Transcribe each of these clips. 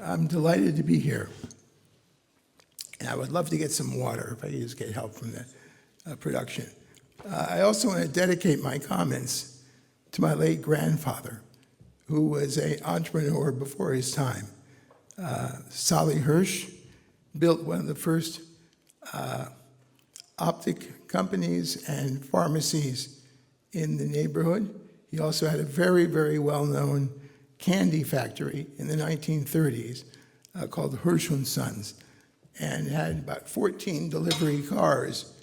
I'm delighted to be here. And I would love to get some water if I could just get help from the production. I also want to dedicate my comments to my late grandfather, who was an entrepreneur before his time. Sally Hirsch built one of the first optic companies and pharmacies in the neighborhood. He also had a very, very well-known candy factory in the 1930s called Hirsch & Sons, and had about 14 delivery cars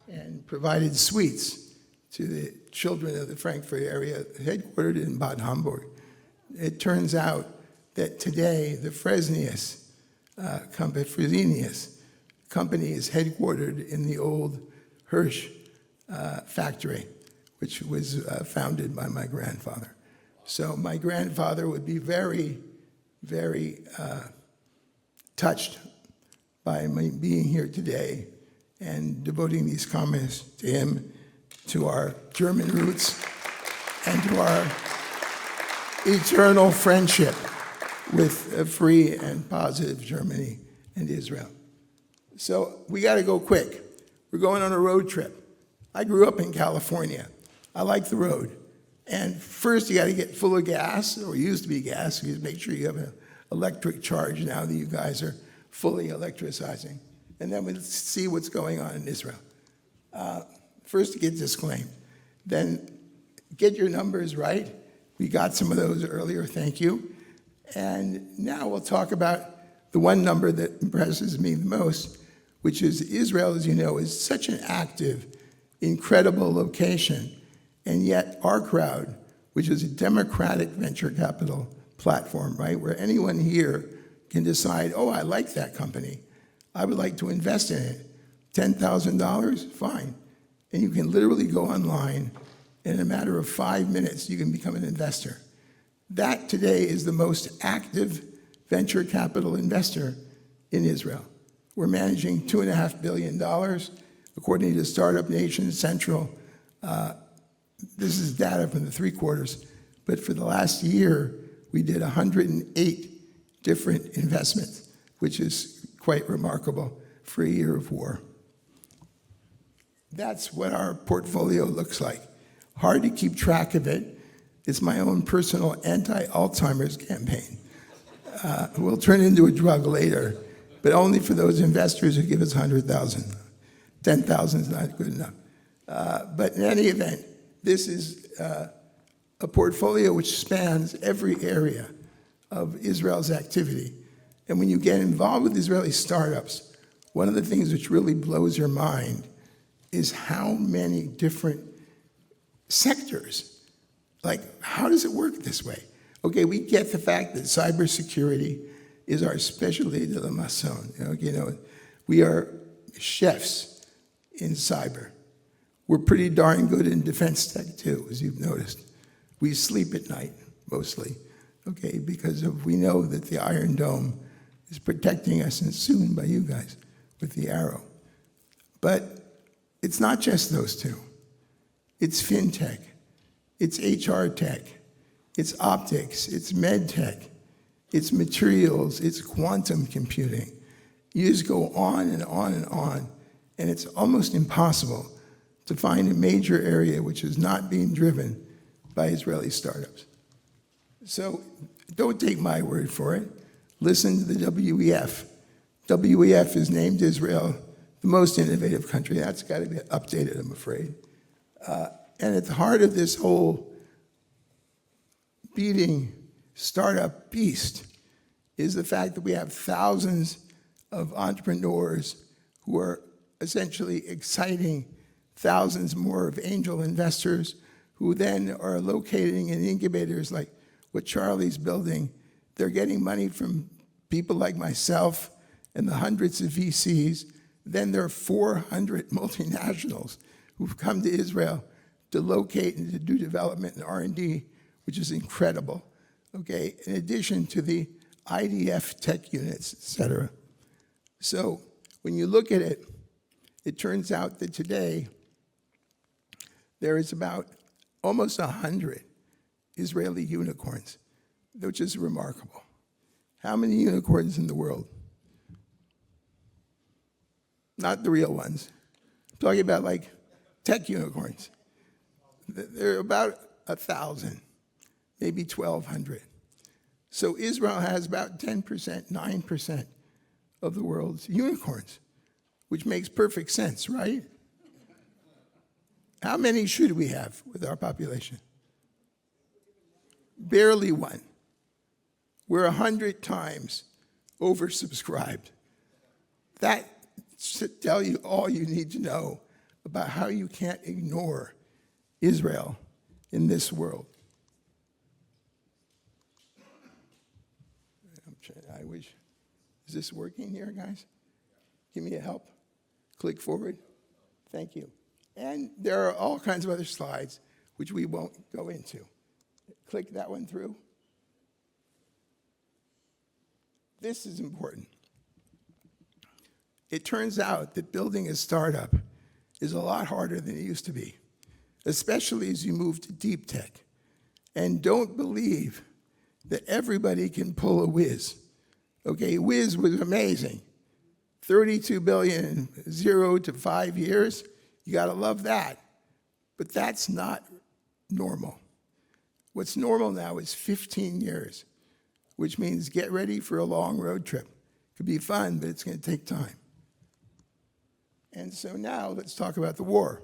and provided sweets to the children of the Frankfurt area, headquartered in Bad Homburg. It turns out that today the Fresenius company is headquartered in the old Hirsch factory, which was founded by my grandfather. So my grandfather would be very, very touched by me being here today and devoting these comments to him, to our German roots, and to our eternal friendship with a free and positive Germany and Israel. So we got to go quick. We're going on a road trip. I grew up in California. I like the road. And first you got to get full of gas, or used to be gas, you make sure you have an electric charge now that you guys are fully electricizing. And then we'll see what's going on in Israel. First to get disclaimed. Then get your numbers right. We got some of those earlier, thank you. And now we'll talk about the one number that impresses me the most, which is Israel, as you know, is such an active, incredible location. And yet OurCrowd, which is a democratic venture capital platform, right, where anyone here can decide, oh, I like that company. I would like to invest in it. $10,000? Fine. And you can literally go online, and in a matter of 5 minutes, you can become an investor. That today is the most active venture capital investor in Israel. We're managing $2.5 billion, according to Startup Nation Central. This is data from the 3 quarters, but for the last year, we did 108 different investments, which is quite remarkable for a year of war. That's what our portfolio looks like. Hard to keep track of it. It's my own personal anti-Alzheimer's campaign. We'll turn it into a drug later, but only for those investors who give us 100,000. 10,000 is not good enough. But in any event, this is a portfolio which spans every area of Israel's activity. And when you get involved with Israeli startups, one of the things which really blows your mind is how many different sectors. Like, how does it work this way? Okay, we get the fact that cybersecurity is our specialty de la maison. You know, we are chefs in cyber. We're pretty darn good in defense tech too, as you've noticed. We sleep at night, mostly, okay, because we know that the Iron Dome is protecting us, and soon by you guys with the Arrow. But it's not just those two. It's fintech, it's HR tech, it's optics, it's med tech, it's materials, it's quantum computing. You just go on and on and on, and it's almost impossible to find a major area which is not being driven by Israeli startups. So don't take my word for it. Listen to the WEF. WEF has named Israel the most innovative country. That's got to be updated, I'm afraid. And at the heart of this whole beating startup beast is the fact that we have thousands of entrepreneurs who are essentially exciting thousands more of angel investors who then are locating in incubators like what Charlie's building. They're getting money from people like myself and the hundreds of VCs. Then there are 400 multinationals who've come to Israel to locate and to do development and R&D, which is incredible, okay, in addition to the IDF tech units, et cetera. So when you look at it, it turns out that today there is about almost 100 Israeli unicorns, which is remarkable. How many unicorns in the world? Not the real ones. I'm talking about like tech unicorns. There are about 1,000, maybe 1,200. So Israel has about 10%, 9% of the world's unicorns, which makes perfect sense, right? How many should we have with our population? Barely one. We're 100 times oversubscribed. That should tell you all you need to know about how you can't ignore Israel in this world. I wish. Is this working here, guys? Give me a help. Click forward. Thank you. And there are all kinds of other slides which we won't go into. Click that one through. This is important. It turns out that building a startup is a lot harder than it used to be, especially as you move to deep tech. And don't believe that everybody can pull a whiz. Okay, whiz was amazing. 32 billion, 0 to 5 years. You got to love that. But that's not normal. What's normal now is 15 years, which means get ready for a long road trip. It could be fun, but it's going to take time. And so now let's talk about the war.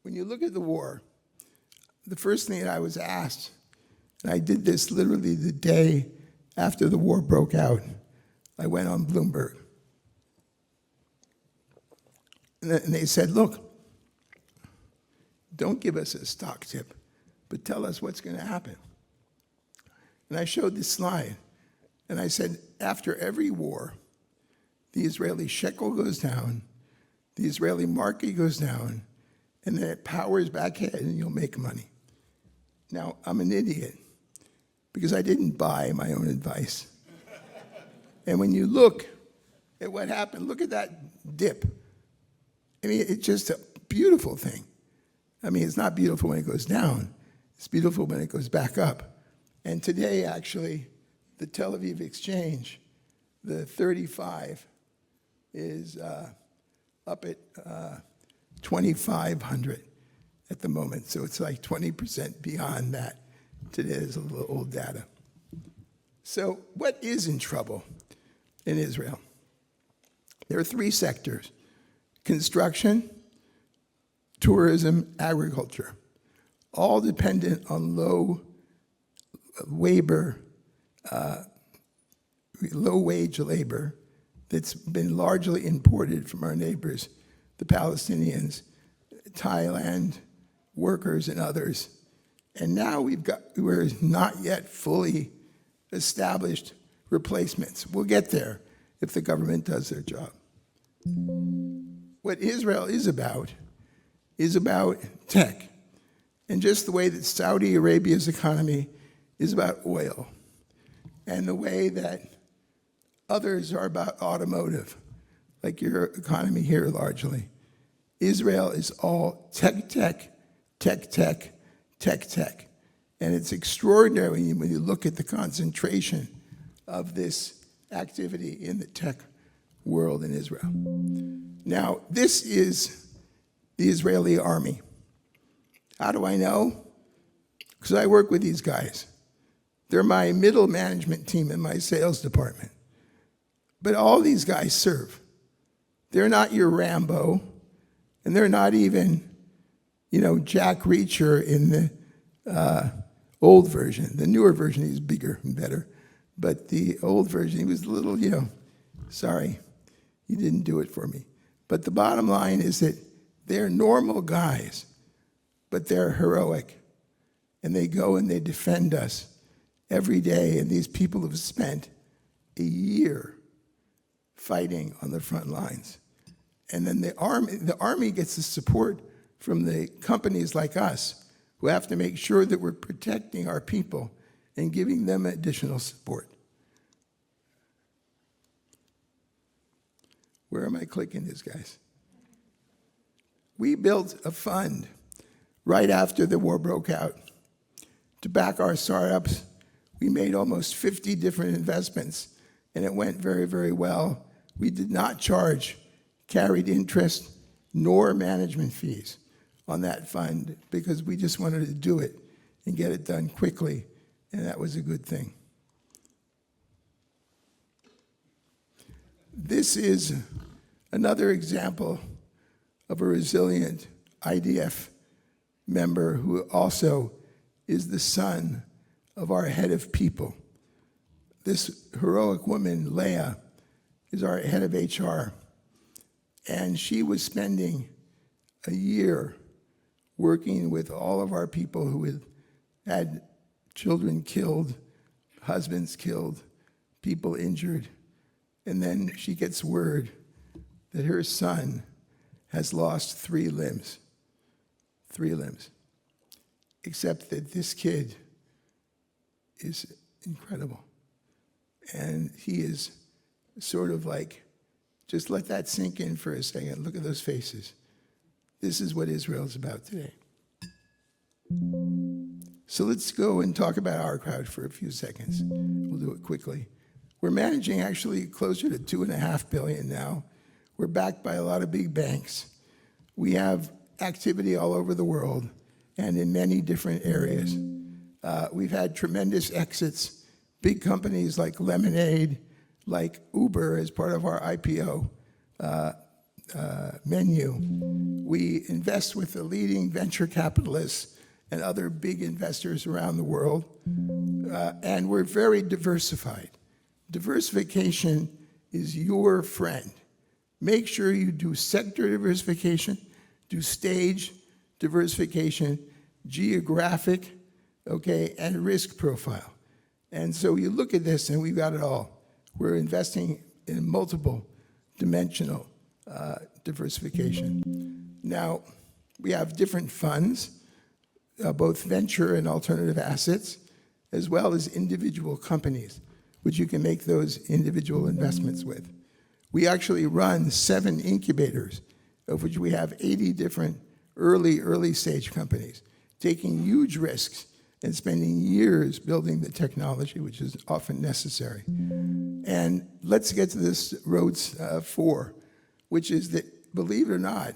When you look at the war, the first thing that I was asked, and I did this literally the day after the war broke out, I went on Bloomberg. And they said, look, don't give us a stock tip, but tell us what's going to happen. And I showed this slide, and I said, after every war, the Israeli shekel goes down, the Israeli market goes down, and then it powers back ahead, and you'll make money. Now, I'm an idiot, because I didn't buy my own advice. And when you look at what happened, look at that dip. I mean, it's just a beautiful thing. I mean, it's not beautiful when it goes down. It's beautiful when it goes back up. And today, actually, the Tel Aviv Exchange, the 35, is up at 2,500 at the moment. So it's like 20% beyond that. Today is a little old data. So what is in trouble in Israel? There are three sectors: construction, tourism, agriculture, all dependent on low wage labor that's been largely imported from our neighbors, the Palestinians, Thailand, workers, and others. And now we're not yet fully established replacements. We'll get there if the government does their job. What Israel is about tech. And just the way that Saudi Arabia's economy is about oil, and the way that others are about automotive, like your economy here largely. Israel is all tech. And it's extraordinary when you look at the concentration of this activity in the tech world in Israel. Now, this is the Israeli army. How do I know? Because I work with these guys. They're my middle management team in my sales department. But all these guys serve. They're not your Rambo, and they're not even, Jack Reacher in the old version. The newer version, he's bigger and better. But the old version, he was a little, sorry, you didn't do it for me. But the bottom line is that they're normal guys, but they're heroic. And they go and they defend us every day. And these people have spent a year fighting on the front lines. And then the army gets the support from the companies like us, who have to make sure that we're protecting our people and giving them additional support. Where am I clicking this, guys? We built a fund right after the war broke out to back our startups We made almost 50 different investments, and it went very, very well. We did not charge carried interest nor management fees on that fund because we just wanted to do it and get it done quickly, and that was a good thing. This is another example of a resilient IDF member who also is the son of our head of people. This heroic woman, Leah, is our head of HR, and she was spending a year working with all of our people who had children killed, husbands killed, people injured, and then she gets word that her son has lost 3 limbs. 3 limbs. Except that this kid is incredible. And he is sort of like, just let that sink in for a second. Look at those faces. This is what Israel is about today. So let's go and talk about OurCrowd for a few seconds. We'll do it quickly. We're managing actually closer to $2.5 billion now. We're backed by a lot of big banks. We have activity all over the world and in many different areas. We've had tremendous exits, big companies like Lemonade, like Uber as part of our IPO menu. We invest with the leading venture capitalists and other big investors around the world, and we're very diversified. Diversification is your friend. Make sure you do sector diversification, do stage diversification, geographic, okay, and risk profile. And so you look at this and we've got it all. We're investing in multiple dimensional diversification. Now, we have different funds, both venture and alternative assets, as well as individual companies, which you can make those individual investments with. We actually run 7 incubators, of which we have 80 different early stage companies, taking huge risks and spending years building the technology, which is often necessary. And let's get to this Rhodes 4, which is that, believe it or not,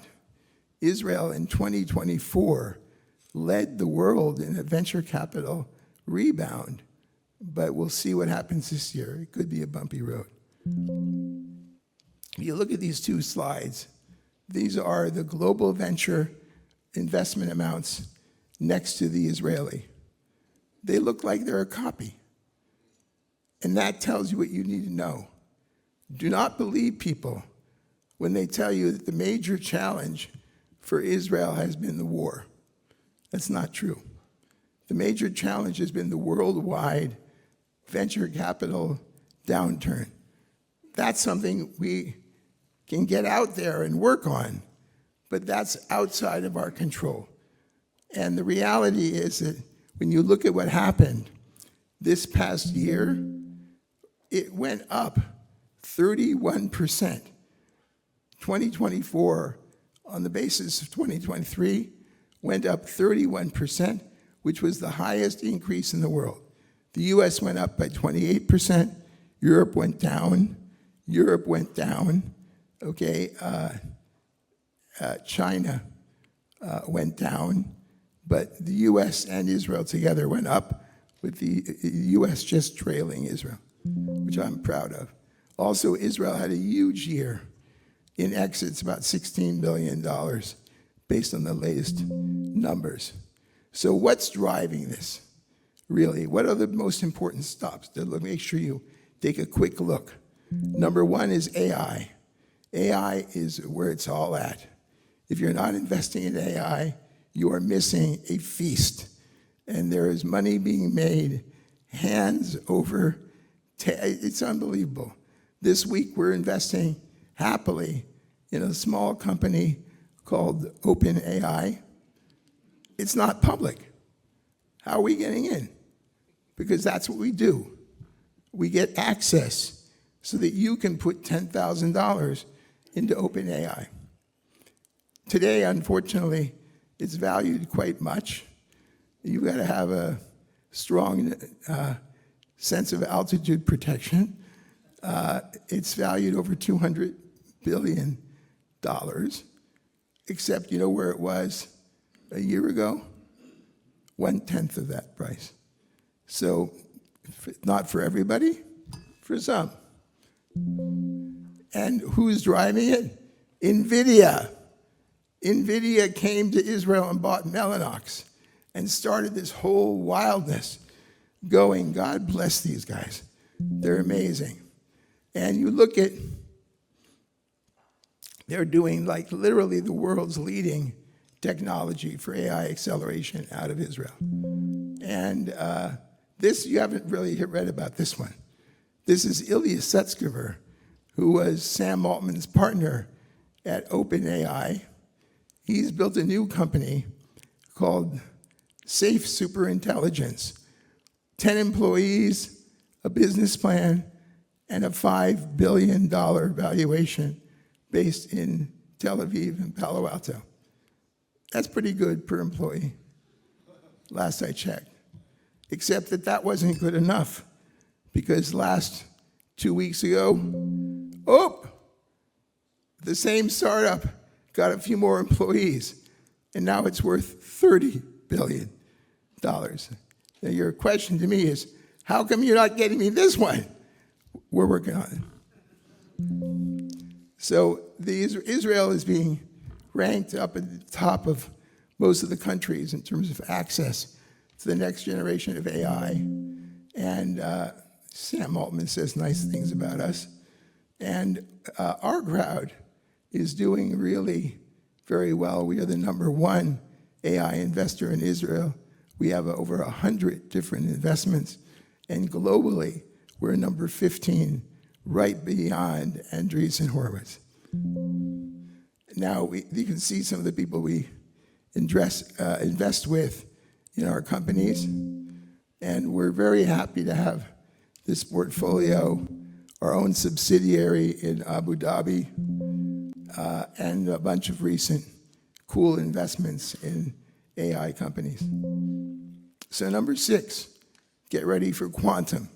Israel in 2024 led the world in a venture capital rebound, but we'll see what happens this year. It could be a bumpy road. You look at these 2 slides. These are the global venture investment amounts next to the Israeli. They look like they're a copy. And that tells you what you need to know. Do not believe people when they tell you that the major challenge for Israel has been the war. That's not true. The major challenge has been the worldwide venture capital downturn. That's something we can get out there and work on, but that's outside of our control. And the reality is that when you look at what happened this past year, it went up 31%. 2024, on the basis of 2023, went up 31%, which was the highest increase in the world. The US went up by 28%, Europe went down, okay, China went down, but the US and Israel together went up, with the US just trailing Israel, which I'm proud of. Also, Israel had a huge year in exits, about $16 billion, based on the latest numbers. So what's driving this, really? What are the most important stops? Make sure you take a quick look. Number 1 is AI. AI is where it's all at. If you're not investing in AI, you are missing a feast. And there is money being made hands over, it's unbelievable. This week we're investing happily in a small company called OpenAI. It's not public. How are we getting in? Because that's what we do. We get access so that you can put $10,000 into OpenAI. Today, unfortunately, it's valued quite much. You've got to have a strong sense of altitude protection. It's valued over $200 billion, except you know where it was a year ago? 1/10 of that price. So not for everybody, for some. And who's driving it? NVIDIA. NVIDIA came to Israel and bought Mellanox and started this whole wildness going. God bless these guys. They're amazing. And you look at, they're doing like literally the world's leading technology for AI acceleration out of Israel. And this, you haven't really read about this one. This is Ilya Sutskever, who was Sam Altman's partner at OpenAI. He's built a new company called Safe Superintelligence. 10 employees, a business plan, and a $5 billion valuation based in Tel Aviv and Palo Alto. That's pretty good per employee, last I checked. Except that that wasn't good enough, because last 2 weeks ago, the same startup got a few more employees, and now it's worth $30 billion. Now your question to me is, how come you're not getting me this one? We're working on it. So Israel is being ranked up at the top of most of the countries in terms of access to the next generation of AI. And Sam Altman says nice things about us. And OurCrowd is doing really very well. We are the #1 AI investor in Israel. We have over 100 different investments. And globally, we're number 15, right beyond Andreessen Horowitz. Now, you can see some of the people we invest with in our companies. And we're very happy to have this portfolio, our own subsidiary in Abu Dhabi, and a bunch of recent cool investments in AI companies. So number 6, get ready for quantum,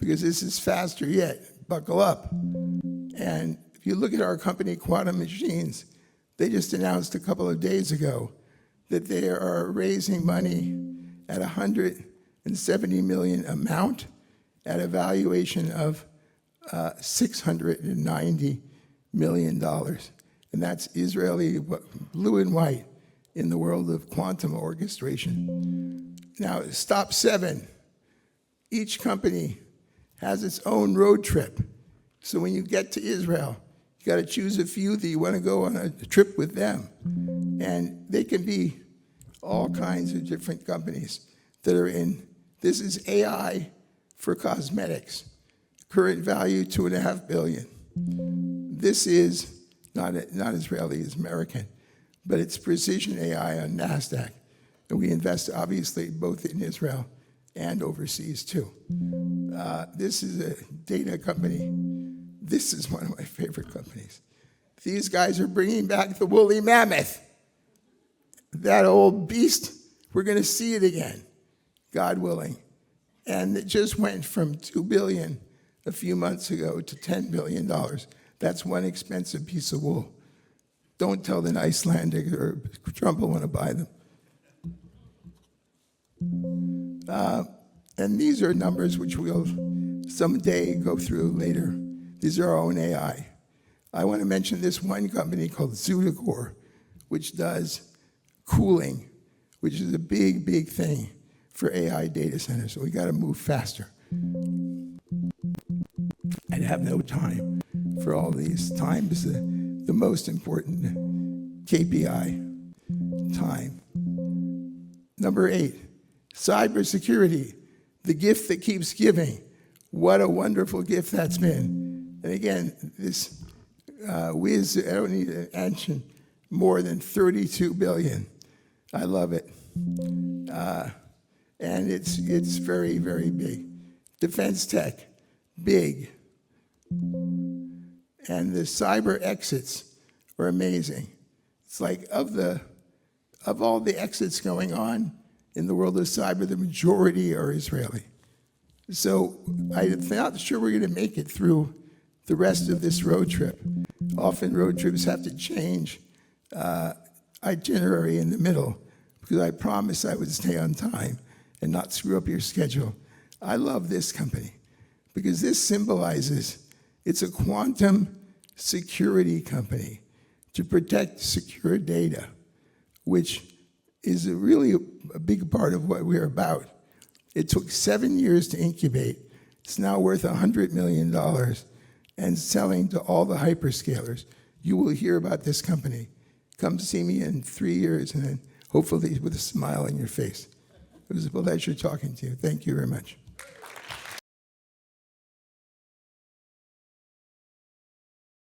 because this is faster yet. Buckle up. And if you look at our company, Quantum Machines, they just announced a couple of days ago that they are raising money at $170 million amount at a valuation of $690 million. And that's Israeli blue and white in the world of quantum orchestration. Now, stop 7. Each company has its own road trip. So when you get to Israel, you got to choose a few that you want to go on a trip with them. And they can be all kinds of different companies that are in. This is AI for cosmetics. Current value, $2.5 billion. This is not Israeli, it's American, but it's precision AI on NASDAQ. And we invest, obviously, both in Israel and overseas, too. This is a data company. This is one of my favorite companies. These guys are bringing back the woolly mammoth. That old beast, we're going to see it again, God willing. And it just went from $2 billion a few months ago to $10 billion. That's one expensive piece of wool. Don't tell the Icelandic or Trump will want to buy them. And these are numbers which we'll someday go through later. These are our own AI. I want to mention this one company called Zutacore, which does cooling, which is a big, big thing for AI data centers. So we got to move faster. I'd have no time for all these. Time is the most important KPI. Time. Number 8, cybersecurity, the gift that keeps giving. What a wonderful gift that's been. And again, this whiz, I don't need to mention, more than $32 billion. I love it. And it's very, very big. Defense tech, big. And the cyber exits are amazing. It's like of all the exits going on in the world of cyber, the majority are Israeli. So I'm not sure we're going to make it through the rest of this road trip. Often road trips have to change itinerary in the middle because I promised I would stay on time and not screw up your schedule. I love this company because this symbolizes it's a quantum security company to protect secure data, which is really a big part of what we're about. It took 7 years to incubate. It's now worth $100 million and selling to all the hyperscalers. You will hear about this company. Come see me in 3 years and then hopefully with a smile on your face. It was a pleasure talking to you. Thank you very much.